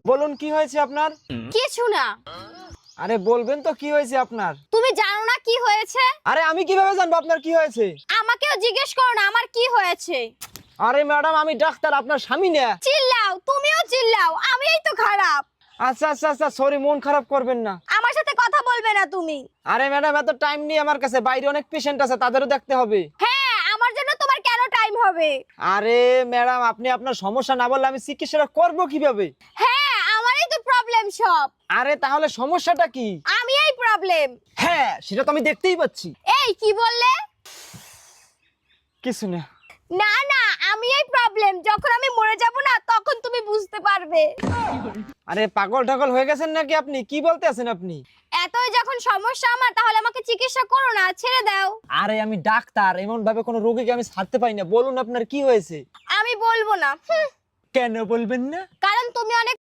বলুন কি হয়েছে আপনার? কিছু না। আরে বলবেন তো কি হয়েছে আপনার? তুমি জানো না কি হয়েছে? আরে আমি কিভাবে জানবো আপনার কি হয়েছে? আমাকেও জিজ্ঞেস করো না আমার কি হয়েছে। আরে ম্যাডাম আমি ডাক্তার, আপনার স্বামী না। চিল্লাও, তুমিও চিল্লাও, আমিই তো খারাপ। আচ্ছা আচ্ছা আচ্ছা, সরি, মন খারাপ করবেন না। আমার সাথে কথা বলবে না তুমি। আরে ম্যাডাম এত টাইম নেই আমার কাছে, বাইরে অনেক পেশেন্ট আছে, তাদেরও দেখতে হবে। হ্যাঁ, আমার জন্য তোমার কেন টাইম হবে? আরে ম্যাডাম আপনি আপনার সমস্যা না বললে আমি চিকিৎসাটা করব কিভাবে? হ্যাঁ, আমারই তো প্রবলেম সব। আরে তাহলে সমস্যাটা কি? আমি এই প্রবলেম। হ্যাঁ সেটা তো আমি দেখতেই পাচ্ছি। এই কি বললে? কিছু না। না না, আমি এই প্রবলেম, যখন আমি মরে যাব না তখন তুমি বুঝতে পারবে। আরে পাগল টাগল হয়ে গেছেন নাকি আপনি? কি বলতে আছেন আপনি? এতই যখন সমস্যা আমার, তাহলে আমাকে চিকিৎসা করো না, ছেড়ে দাও। আরে আমি ডাক্তার, এমন ভাবে কোনো রোগীকে আমি ছাড়তে পারি না। বলুন আপনার কি হয়েছে? আমি বলবো না। কেন বলবেন না? কারণ তুমি অনেক